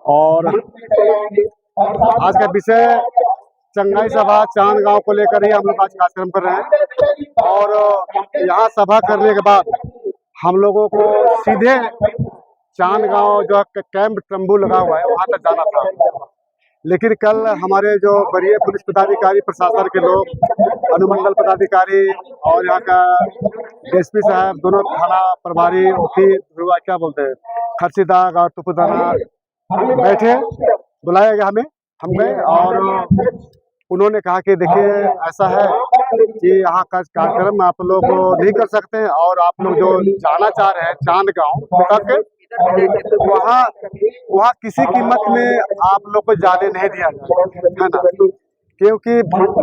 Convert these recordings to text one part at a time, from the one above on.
और आज का विषय चंगाई सभा चांद गांव को लेकर ही हम लोग आज कार्यक्रम कर रहे हैं। और यहाँ सभा करने के बाद हम लोगों को सीधे चांद गांव जो कैंप तंबू लगा हुआ है वहां तक जाना था, लेकिन कल हमारे जो वरीय पुलिस पदाधिकारी प्रशासन के लोग, अनुमंडल पदाधिकारी और यहाँ का डीएसपी साहब, दोनों थाना प्रभारी क्या बोलते हैं खर्चीदाग और तुपुदाना बैठे, बुलाया गया हमें, हम गए और उन्होंने कहा कि देखिए ऐसा है कि यहाँ का कार्यक्रम आप लोग नहीं कर सकते हैं और आप लोग जो जाना चाह रहे हैं चांद गांव तक, वहाँ किसी कीमत में आप लोग को जाने नहीं दिया जाए, है ना, क्योंकि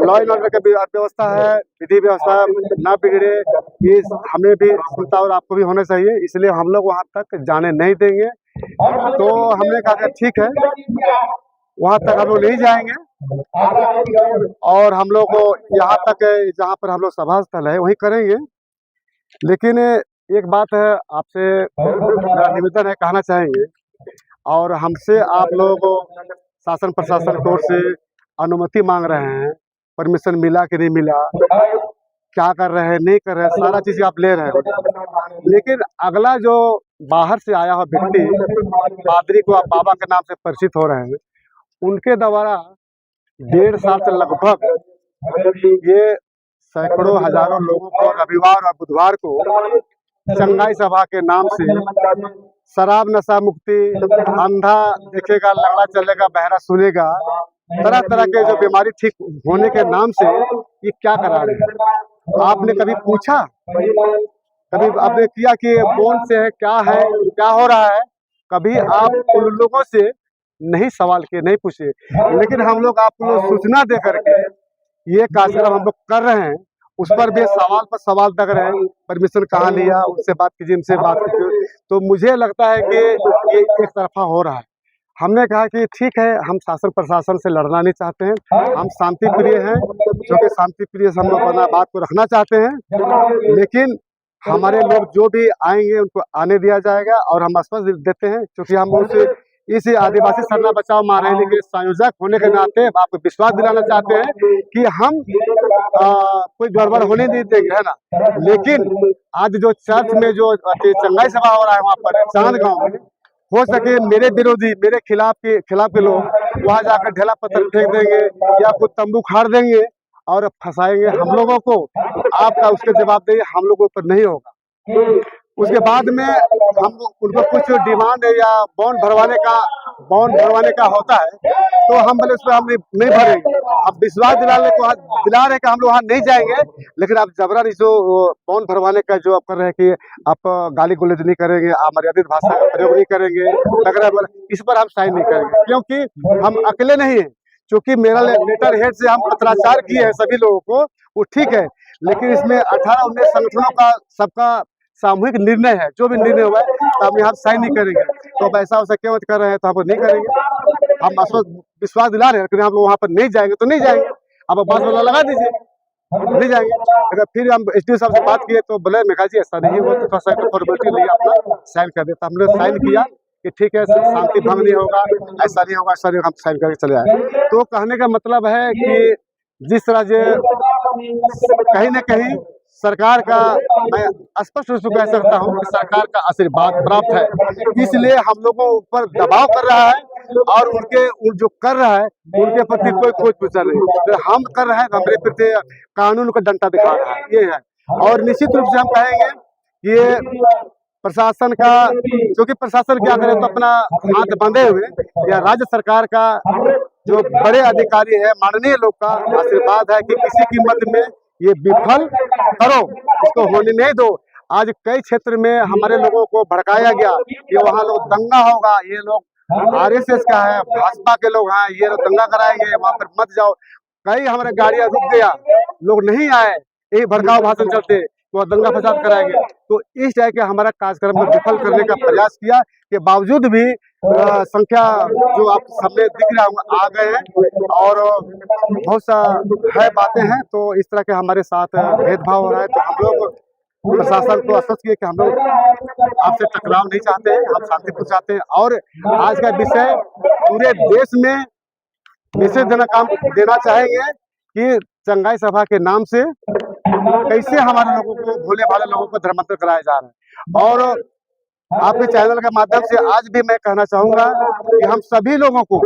लॉ एंड ऑर्डर की व्यवस्था है, विधि व्यवस्था न बिगड़े, ये हमें भी सुनता और आपको भी होना चाहिए, इसलिए हम लोग वहाँ तक जाने नहीं देंगे। तो हमने कहा ठीक है, वहाँ तक हम लोग नहीं जाएंगे और हम लोग को यहाँ तक जहाँ पर हम लोग सभा स्थल है वही करेंगे। लेकिन एक बात है, आपसे निवेदन है, कहना चाहेंगे, और हमसे आप लोग शासन प्रशासन की ओर से अनुमति मांग रहे हैं, परमिशन मिला कि नहीं मिला, क्या कर रहे हैं नहीं कर रहे हैं, सारा चीज़ आप ले रहे हैं। लेकिन अगला जो बाहर से आया हुआ व्यक्ति पादरी को आप बाबा के नाम से परिचित हो रहे हैं, उनके द्वारा 1.5 साल से लगभग ये सैकड़ों हजारों लोगों को रविवार और बुधवार को चंगाई सभा के नाम से शराब नशा मुक्ति, अंधा देखेगा लंगड़ा चलेगा बहरा सुनेगा, तरह तरह के जो बीमारी ठीक होने के नाम से ये क्या करा रहे हैं। आपने कभी पूछा, कभी आपने किया कि कौन से है, क्या हो रहा है? कभी आप उन लोगों से नहीं सवाल किए, नहीं पूछे। लेकिन हम लोग आपको सूचना दे करके ये कार्यक्रम हम लोग कर रहे हैं, उस पर भी सवाल पर सवाल तक रहे हैं, परमिशन कहाँ लिया, उनसे बात कीजिए, इनसे बात कीजिए। तो मुझे लगता है कि ये एक तरफा हो रहा है। हमने कहा कि ठीक है, हम शासन प्रशासन से लड़ना नहीं चाहते हैं, हम शांति प्रिय हैं, जो कि शांति प्रिय से हम लोग अपना बात को रखना चाहते हैं। लेकिन हमारे लोग जो भी आएंगे उनको आने दिया जाएगा और हम आश्वासन देते हैं, क्योंकि हम उनसे इस आदिवासी सरना बचाओ महारैली के संयोजक होने के नाते आपको विश्वास दिलाना चाहते हैं कि हम कोई गड़बड़ होने नहीं देंगे, है ना। लेकिन आज जो चर्च में जो चंगाई सभा हो रहा है वहाँ पर चांद गांव में, हो सके मेरे विरोधी, मेरे खिलाफ के लोग वहाँ जाकर ढेला पत्थर फेंक देंगे या कुछ तंबू खाड़ देंगे और फंसाएंगे हम लोगों को। आपका उसके जवाबदेही हम लोगों पर नहीं होगा। उसके बाद में हम उनको कुछ डिमांड या बॉन्ड भरवाने का होता है, तो हम बोले उसमें हम नहीं भरेंगे। अब विश्वास दिला रहे कि हम लोग वहाँ नहीं जाएंगे, लेकिन आप जबरन जो बॉन्ड भरवाने का जो आप कर रहे हैं कि आप गाली गलौज नहीं करेंगे, आप मर्यादित भाषा का प्रयोग नहीं करेंगे, इस पर हम साइन नहीं करेंगे, क्योंकि हम अकेले नहीं है। चूंकि मेरा लेटर हेड से हम पत्राचार किए हैं सभी लोगों को, वो ठीक है, लेकिन इसमें 18-19 संगठनों का सबका सामूहिक निर्णय है, जो भी निर्णय हुआ है तो हम यहाँ साइन नहीं करेंगे। तो अब ऐसा वैसा क्यों कर रहे हैं, तो हम नहीं करेंगे। हम विश्वास दिला रहे हैं कि हम लोग वहाँ पर नहीं जाएंगे तो नहीं जाएंगे। अब बात वाला लगा दीजिए, नहीं जाएंगे। अगर फिर हम एसडीओ साहब से बात किए तो बोले मेघा जी ऐसा नहीं हुआ, तो थोड़ा सा फॉर्मेलिटी लिए अपना साइन कर देता। हमने साइन किया कि ठीक है, शांति भंग नहीं होगा, ऐसा नहीं होगा, ऐसा नहीं, हम साइन करके चले आए। तो कहने का मतलब है कि जिस तरह से कहीं न कहीं सरकार का, मैं स्पष्ट रूप से कह सकता हूं कि सरकार का आशीर्वाद प्राप्त है, इसलिए हम लोगों ऊपर दबाव कर रहा है और जो कर रहा है उनके प्रति कोई पूछा नहीं। तो हम कर रहे हैं तो हमारे प्रति कानून का डंडा दिखा रहा है, ये है। और निश्चित रूप से हम कहेंगे ये प्रशासन का, क्योंकि प्रशासन क्या करे तो अपना हाथ बंधे हुए, या राज्य सरकार का जो बड़े अधिकारी है, माननीय लोग का आशीर्वाद है कि किसी कीमत में ये विफल करो, इसको होने नहीं दो। आज कई क्षेत्र में हमारे लोगों को भड़काया गया कि वहाँ लोग दंगा होगा, ये लोग आरएसएस का है, भाजपा के लोग हैं, ये लोग दंगा कराएंगे, वहाँ पर मत जाओ। कई हमारे गाड़ियां रुक गया, लोग नहीं आए, यही भड़काऊ भाषण चलते तो दंगा फसाद कराएंगे। तो इस तरह के हमारा कार्यक्रम में विफल करने का प्रयास किया के बावजूद भी संख्या जो आप सामने दिख रहा होगा आ गए हैं और बहुत सा है बातें हैं। तो इस तरह के हमारे साथ भेदभाव हो रहा है। तो हम लोग प्रशासन को आश्वस्त किए कि हम लोग आपसे टकराव नहीं चाहते हैं, हम शांतिपूर्ण चाहते हैं। और आज का विषय पूरे देश में मैसेज देना चाहेंगे कि चंगाई सभा के नाम से कैसे हमारे लोगों को, भोले भाले लोगों को धर्मांतर कराया जा रहा है। और आपके चैनल के माध्यम से आज भी मैं कहना चाहूंगा कि हम सभी लोगों को,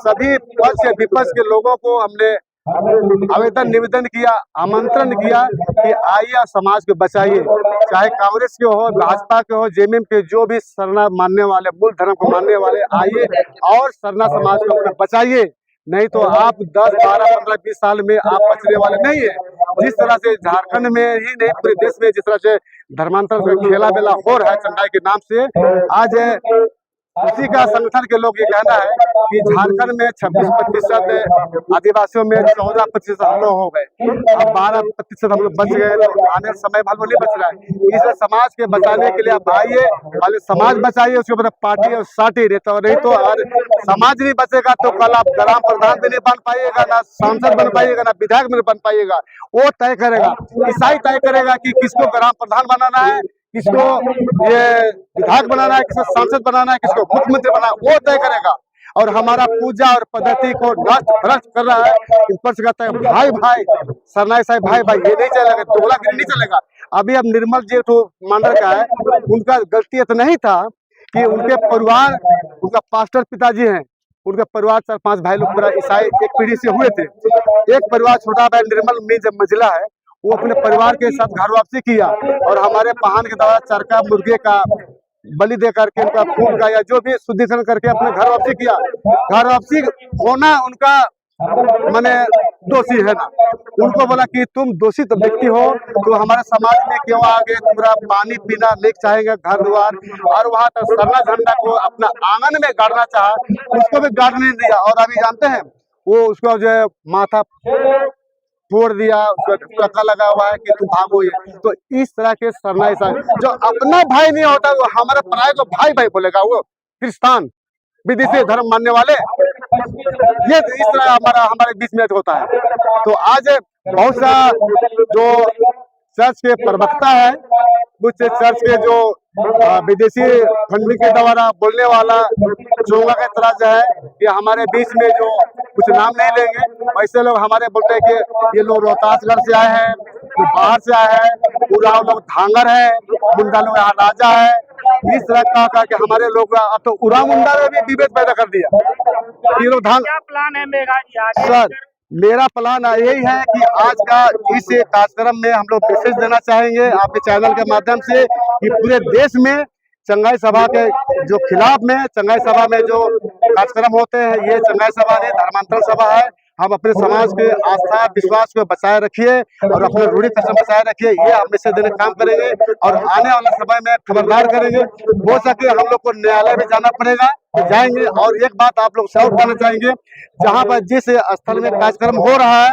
सभी पक्ष विपक्ष के लोगों को हमने आवेदन निवेदन किया, आमंत्रण किया कि आइए समाज को बचाइए, चाहे कांग्रेस के हो, भाजपा के हो, जेएमएम के, जो भी सरना मानने वाले, मूल धर्म को मानने वाले, आइए और सरना समाज को अपना बचाइए। नहीं तो आप 10, 12, 15, 20 साल में आप बचने वाले नहीं है। जिस तरह से झारखंड में ही नहीं पूरे देश में जिस तरह से धर्मांतर खेला बेला हो रहा है चंगाई के नाम से, आज उसी का संगठन के लोग ये कहना है कि झारखंड में 26% आदिवासियों में 14% हम लोग हो गए, अब 12% हम लोग बच गए, तो आने समय भर नहीं बच रहा है। इस समाज के बचाने के लिए आप आइए, पहले समाज बचाइए, उसके बाद पार्टी और साटी रहता, नहीं तो अगर समाज नहीं बचेगा तो कल आप ग्राम प्रधान भी नहीं बन पाइएगा, ना सांसद बन पाइएगा, ना विधायक भी नहीं बन पाइएगा। वो तय करेगा, ईसाई तय करेगा कि किसको ग्राम प्रधान बनाना है, किसको ये विधायक बनाना है, किसको सांसद बनाना है, किसको मुख्यमंत्री बनाना है, वो तय करेगा। और हमारा पूजा और पद्धति को नष्ट भ्रष्ट कर रहा है। ऊपर से कहता है भाई भाई, सरनाई साहब भाई भाई, ये नहीं चलेगा, दोगलागिरी नहीं चलेगा। अभी अब निर्मल जी तो मंडल का है, उनका गलती तो नहीं था कि उनके परिवार, उनका पास्टर पिताजी हैं, उनका परिवार 4-5 भाई लोग पूरा ईसाई एक पीढ़ी से हुए थे। एक परिवार छोटा भाई निर्मल मीज मंजिला है, वो अपने परिवार के साथ घर वापसी किया और हमारे पाहन के द्वारा चरका मुर्गे का बलि दे करके, उनका खून का या जो भी शुद्धिकरण करके अपने घर वापसी किया। घर वापसी होना उनका माने दोषी है ना, उनको बोला कि तुम दोषी तो व्यक्ति हो, तो हमारे समाज में क्यों आगे पूरा पानी पीना लेक चाहेंगे, घर द्वार, और वहां तक सरना झंडा को अपना आंगन में गाड़ना चाहा, उसको भी गाड़ने नहीं दिया। और अभी जानते हैं वो उसको जो है माथा फोड़ दिया, उसका टका लगा हुआ है कि तुम भागो। ये तो इस तरह के सरना जो अपना भाई नहीं होता वो हमारे पराये को भाई भाई बोलेगा, वो क्रिस्तान विदेशी धर्म मानने वाले, ये इस तरह हमारे बीच में होता है। तो आज बहुत सा जो चर्च के प्रवक्ता है, कुछ चर्च के जो विदेशी फंडिंग के द्वारा बोलने वाला चोंगा के तरह जो है कि हमारे बीच में जो कुछ नाम नहीं लेंगे, वैसे लोग हमारे बोलते हैं कि ये लोग रोहतासगढ़ से आए हैं, तो बाहर से आए हैं, पूरा लोग धांगर है, मुंडा लोग यहाँ राजा है, इस तरह का कि हमारे लोग अब तो उरा मुंडा में भी विभेद पैदा कर दिया। ये लोग क्या प्लान है मेरा जी? सर मेरा प्लान यही है कि आज का इस कार्यक्रम में हम लोग मैसेज देना चाहेंगे आपके चैनल के माध्यम से कि पूरे देश में चंगाई सभा के जो खिलाफ में, चंगाई सभा में जो कार्यक्रम होते हैं, ये चंगाई सभा नहीं धर्मांतरण सभा है। हम अपने समाज के आस्था विश्वास को बचाए रखिए और अपने रूढ़ी कसम बचाए रखिए, ये हम मैसेज देने काम करेंगे और आने वाले समय में खबरदार करेंगे। हो सके हम लोग को न्यायालय में जाना पड़ेगा तो जाएंगे। और एक बात आप लोग साउथ करना चाहेंगे, जहाँ पर जिस स्थल में कार्यक्रम हो रहा है,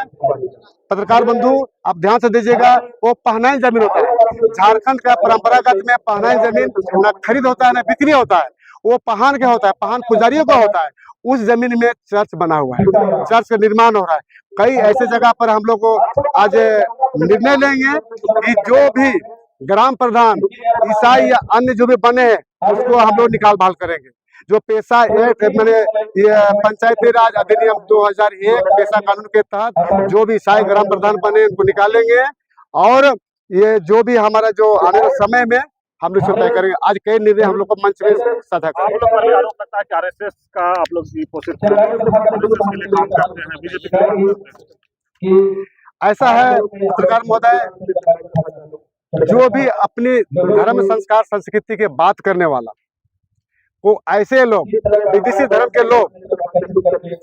पत्रकार बंधु आप ध्यान से दीजिएगा, वो पहनाई जमीन होता है। झारखंड का परंपरागत में पहनाई जमीन न खरीद होता है न बिक्री होता है, वो पहान का होता है, पहान पुजारियों का होता है। उस जमीन में चर्च बना हुआ है, चर्च का निर्माण हो रहा है। कई ऐसे जगह पर हम लोग को आज निर्णय लेंगे कि जो भी ग्राम प्रधान ईसाई या अन्य जो भी बने हैं उसको हम लोग निकाल भाल करेंगे। जो पेशा मैंने ये पंचायती राज अधिनियम 2001 पेशा कानून के तहत जो भी ईसाई ग्राम प्रधान बने उनको निकालेंगे और ये जो भी हमारा जो आने वाले समय में हम लोग तय करेंगे। आज कई निर्णय हम लोग को मंच में साझा करेंगे। आप लोग आरोप लगता है कि आरएसएस का आप लोग ऐसा है पत्रकार महोदय, जो भी अपनी धर्म संस्कार संस्कृति के बात करने वाला वो ऐसे लोग विदेशी धर्म के लोग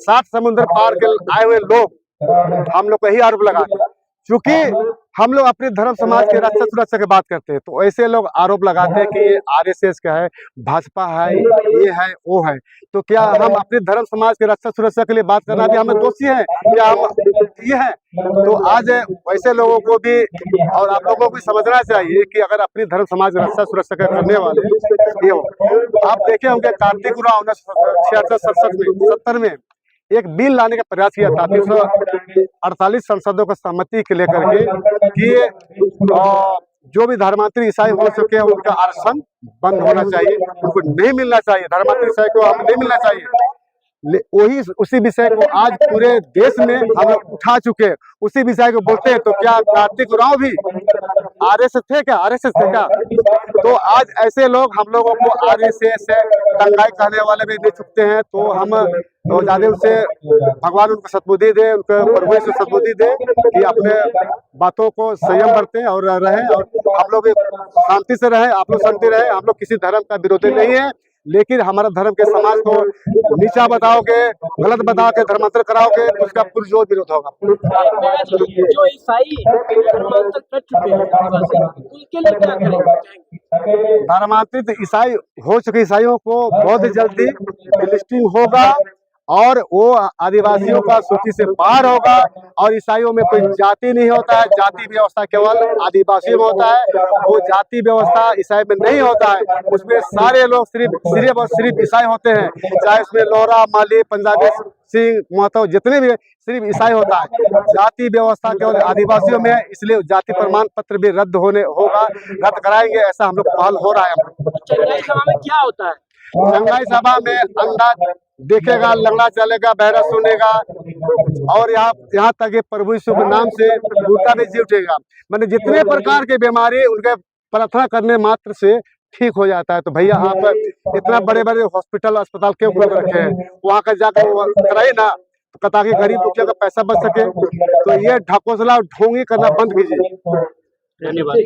7 समुद्र पार के आए हुए लोग हम लोग को ही आरोप लगाते हैं। क्योंकि हम लोग अपने धर्म समाज के रक्षा सुरक्षा की बात करते हैं, तो ऐसे लोग आरोप लगाते हैं कि ये आरएसएस का है, भाजपा है, ये है वो है। तो क्या हम अपने धर्म समाज के रक्षा सुरक्षा के लिए बात करना भी हमें दोषी है? क्या हम ये है? तो आज वैसे लोगों को भी और आप लोगों को भी समझना चाहिए कि अगर अपनी धर्म समाज रक्षा सुरक्षा करने वाले ये हो। आप देखे होंगे कार्तिक उरांव 1966-67 में एक बिल लाने का प्रयास किया था 348 सांसदों को सहमति के लेकर के कि जो भी धर्मांतरी ईसाई हो सके उनका आरक्षण बंद होना चाहिए, उनको नहीं मिलना चाहिए, धर्मांतरी ईसाई को हम नहीं मिलना चाहिए। वही उसी विषय को आज पूरे देश में हम लोग उठा चुके हैं, उसी विषय को बोलते हैं। तो क्या कार्तिक उरांव भी आरएसएस थे क्या? आरएसएस थे क्या? तो आज ऐसे लोग हम लोगों को आरएसएस से दंगाई कहने वाले भी दे चुकते हैं। तो हम तो ज्यादा उनसे भगवान उनको सद्बुद्धि दे, उनको प्रभु से सद्बुद्धि दे कि अपने बातों को संयम बरतें और रहें, और हम लोग शांति से रहें, आप लोग शांति रहे। हम लोग किसी धर्म का विरोधी नहीं है, लेकिन हमारा धर्म के समाज को नीचा बताओगे, गलत बता के धर्मांतर कराओगे तो उसका पुरजोर विरोध होगा। जो ईसाई धर्मांतर कर चुके हैं उनके लिए क्या करेंगे? धर्मांतरित ईसाई हो चुके ईसाइयों को बहुत जल्दी लिस्टिंग होगा और वो आदिवासियों का सूची से बाहर होगा। और ईसाइयों में कोई जाति नहीं होता है, जाति व्यवस्था केवल आदिवासियों में होता है। वो जाति व्यवस्था ईसाई में नहीं होता है, उसमें सारे लोग सिर्फ और सिर्फ ईसाई होते हैं। चाहे उसमें लोहरा, माली, पंजाबी, सिंह, महतो जितने भी सिर्फ ईसाई होता है। जाति व्यवस्था केवल आदिवासियों में है, इसलिए जाति प्रमाण पत्र भी रद्द कराएंगे, ऐसा हम लोग पहल हो रहा है। चंगाई सभा में क्या होता है? चंगाई सभा में अंधा देखेगा, लंगड़ा चलेगा, बहरा सुनेगा, और यहाँ तक कि प्रभु यीशु के नाम से भूता भी जी उठेगा। मैंने जितने प्रकार के बीमारी उनके प्रार्थना करने मात्र से ठीक हो जाता है। तो भैया आप इतना बड़े बड़े हॉस्पिटल अस्पताल क्यों खोल रखे हैं? वहाँ का जाकर कराइए ना, ताकि गरीब दुखिया का पैसा बच सके। तो ये ढकोसला ढोंगी करना बंद कीजिए। धन्यवाद।